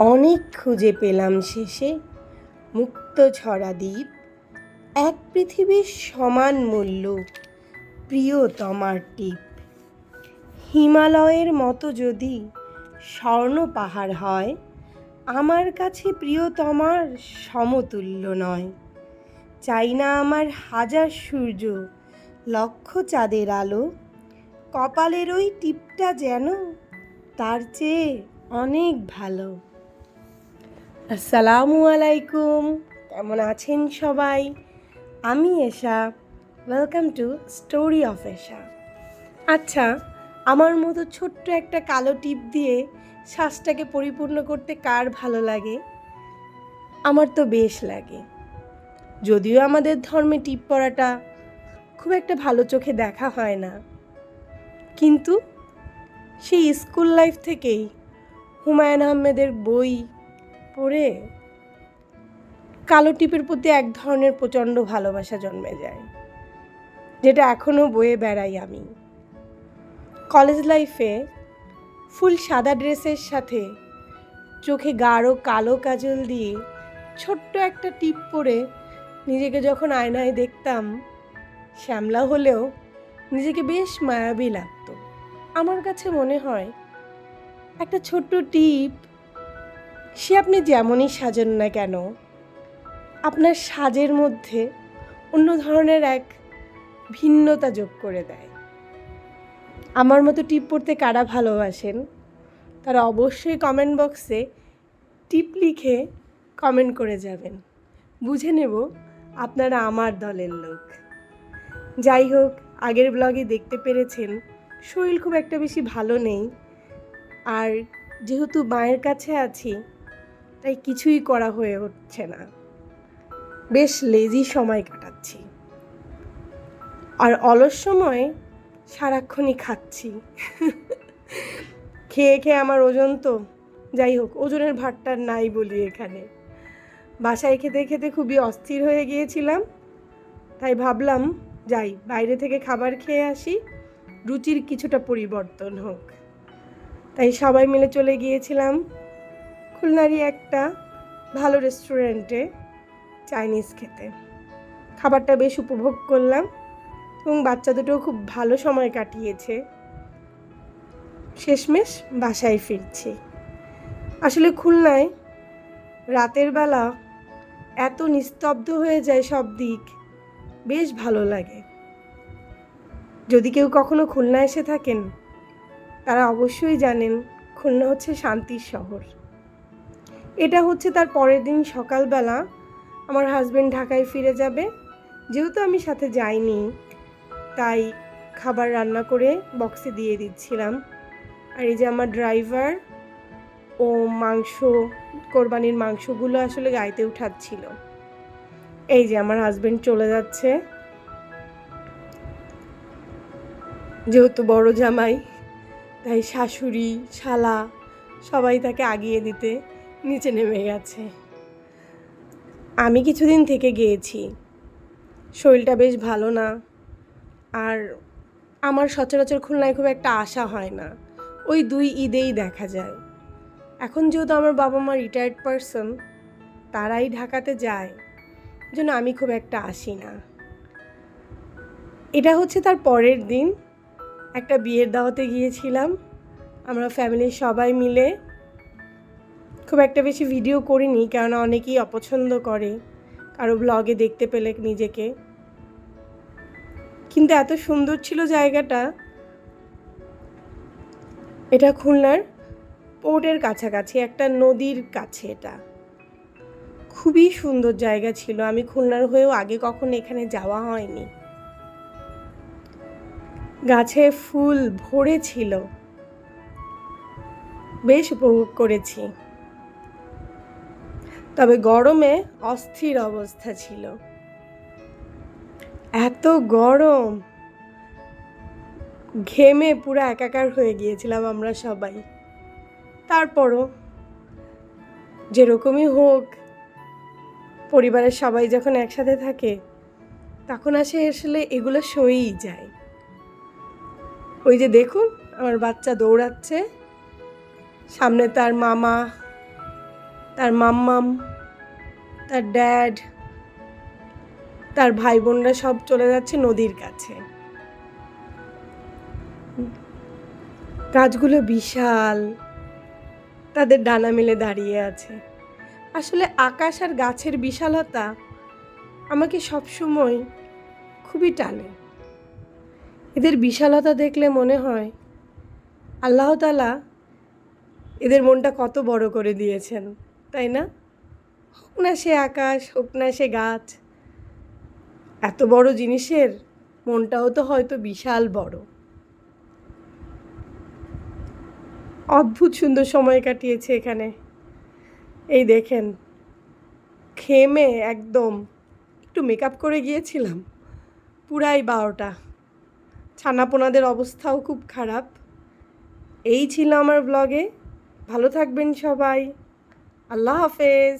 অনেক খুঁজে পেলাম শেষে মুক্ত ছড়া দ্বীপ, এক পৃথিবীর সমান মূল্য প্রিয়তমার টিপ। হিমালয়ের মতো যদি স্বর্ণ পাহাড় হয়, আমার কাছে প্রিয়তমার সমতুল্য নয়। চাই না আমার হাজার সূর্য, লক্ষ চাঁদের আলো, কপালের ওই টিপটা যেন তার চেয়ে অনেক ভালো। আসসালামু আলাইকুম, কেমন আছেন সবাই? আমি এশা, ওয়েলকাম টু স্টোরি অফ এশা। আচ্ছা, আমার মতো ছোট্ট একটা কালো টিপ দিয়ে শ্বাসটাকে পরিপূর্ণ করতে কার ভালো লাগে? আমার তো বেশ লাগে। যদিও আমাদের ধর্মে টিপ পরাটা খুব একটা ভালো চোখে দেখা হয় না, কিন্তু সেই স্কুল লাইফ থেকেই হুমায়ুন আহমেদের বই পড়ে কালো টিপের প্রতি এক ধরনের প্রচণ্ড ভালোবাসা জন্মে যায়, যেটা এখনও বয়ে বেড়াই আমি। কলেজ লাইফে ফুল সাদা ড্রেসের সাথে চোখে গাঢ় কালো কাজল দিয়ে ছোট্ট একটা টিপ পরে নিজেকে যখন আয়নায় দেখতাম, শ্যামলা হলেও নিজেকে বেশ মায়াবী লাগতো। আমার কাছে মনে হয় একটা ছোট্ট টিপ, সে আপনি যেমনই সাজেন না কেন, আপনার সাজের মধ্যে অন্য ধরনের এক ভিন্নতা যোগ করে দেয়। আমার মতো টিপ পড়তে কারা ভালোবাসেন তারা অবশ্যই কমেন্ট বক্সে টিপ লিখে কমেন্ট করে যাবেন, বুঝে নেব আপনারা আমার দলের লোক। যাই হোক, আগের ব্লগে দেখতে পেরেছেন শরীর খুব একটা বেশি ভালো নেই, আর যেহেতু মায়ের কাছে আছি তাই কিছুই করা হয়ে উঠছে না, বেশ লেজি সময় কাটাচ্ছি। আর অলস সময় সারাক্ষণই খাচ্ছি। খেয়ে খেয়ে আমার ওজন তো, যাই হোক, ওজনের ভারটা নাই বলি এখানে। বাসায় খেতে খেতে খুবই অস্থির হয়ে গিয়েছিলাম, তাই ভাবলাম যাই বাইরে থেকে খাবার খেয়ে আসি, রুচির কিছুটা পরিবর্তন হোক। তাই সবাই মিলে চলে গিয়েছিলাম খুলনারই একটা ভালো রেস্টুরেন্টে চাইনিজ খেতে। খাবারটা বেশ উপভোগ করলাম এবং বাচ্চা দুটোও খুব ভালো সময় কাটিয়েছে। শেষমেশ বাসায় ফিরছি। আসলে খুলনায় রাতের বেলা এত নিস্তব্ধ হয়ে যায় সব দিক, বেশ ভালো লাগে। যদি কেউ কখনো খুলনা এসে থাকেন তারা অবশ্যই জানেন খুলনা হচ্ছে শান্তির শহর। এটা হচ্ছে তার পরের দিন সকালবেলা আমার হাজবেন্ড ঢাকায় ফিরে যাবে, যেহেতু আমি সাথে যাইনি তাই খাবার রান্না করে বক্সে দিয়ে দিচ্ছিলাম। আর এই যে আমার ড্রাইভার ও কোরবানির মাংসগুলো আসলে গাড়িতে উঠাচ্ছিল। এই যে আমার হাজবেন্ড চলে যাচ্ছে, যেহেতু বড় জামাই তাই শাশুড়ি শালা সবাই তাকে আগিয়ে দিতে নিচে নেমে গেছে। আমি কিছুদিন থেকে গিয়েছি, শরীরটা বেশ ভালো না, আর আমার সচরাচর খুলনায় খুব একটা আসা হয় না, ওই 2 ঈদেই দেখা যায়। এখন যেহেতু আমার বাবা মা রিটায়ার্ড পারসন, তারাই ঢাকাতে যায়, জন্য আমি খুব একটা আসি না। এটা হচ্ছে তার পরের দিন, একটা বিয়ের দাওয়াতে গিয়েছিলাম আমরা ফ্যামিলির সবাই মিলে। খুব একটা বেশি ভিডিও করিনি, কেননা অনেকেই অপছন্দ করে কারো ব্লগে দেখতে পেলে নিজেকে, কিন্তু এত সুন্দর ছিল জায়গাটা। এটা খুলনার পোর্টের কাছাকাছি একটা নদীর কাছে, এটা খুবই সুন্দর জায়গা ছিল। আমি খুলনার হয়েও আগে কখনো এখানে যাওয়া হয়নি। গাছে ফুল ভরে ছিল, বেশ উপভোগ করেছি। তবে গরমে অস্থির অবস্থা ছিল, এত গরম, ঘেমে পুরো একাকার হয়ে গিয়েছিলাম আমরা সবাই। তারপরও যেরকমই হোক, পরিবারের সবাই যখন একসাথে থাকে তখন আসলে এগুলো সয়েই যায়। ওই যে দেখুন আমার বাচ্চা দৌড়াচ্ছে, সামনে তার মামা তার মাম্মাম, তার ড্যাড, তার ভাই বোনরা সব চলে যাচ্ছে নদীর কাছে। গাছগুলো বিশাল, তাদের ডানা মেলে দাঁড়িয়ে আছে। আসলে আকাশ আর গাছের বিশালতা আমাকে সবসময় খুবই টানে। এদের বিশালতা দেখলে মনে হয় আল্লাহ তাআলা এদের মনটা কত বড় করে দিয়েছেন, তাই না? হোক না সে আকাশ, হোক না সে গাছ, এত বড় জিনিসের মনটাও তো হয়তো বিশাল বড়। অদ্ভুত সুন্দর সময় কাটিয়েছে এখানে। এই দেখেন, ঘেমে একদম একটু মেকআপ করে গিয়েছিলাম, পুরাই 12টা। ছানাপোনাদের অবস্থাও খুব খারাপ। এই ছিল আমার ব্লগে। ভালো থাকবেন সবাই। আল্লাহ হাফেজ।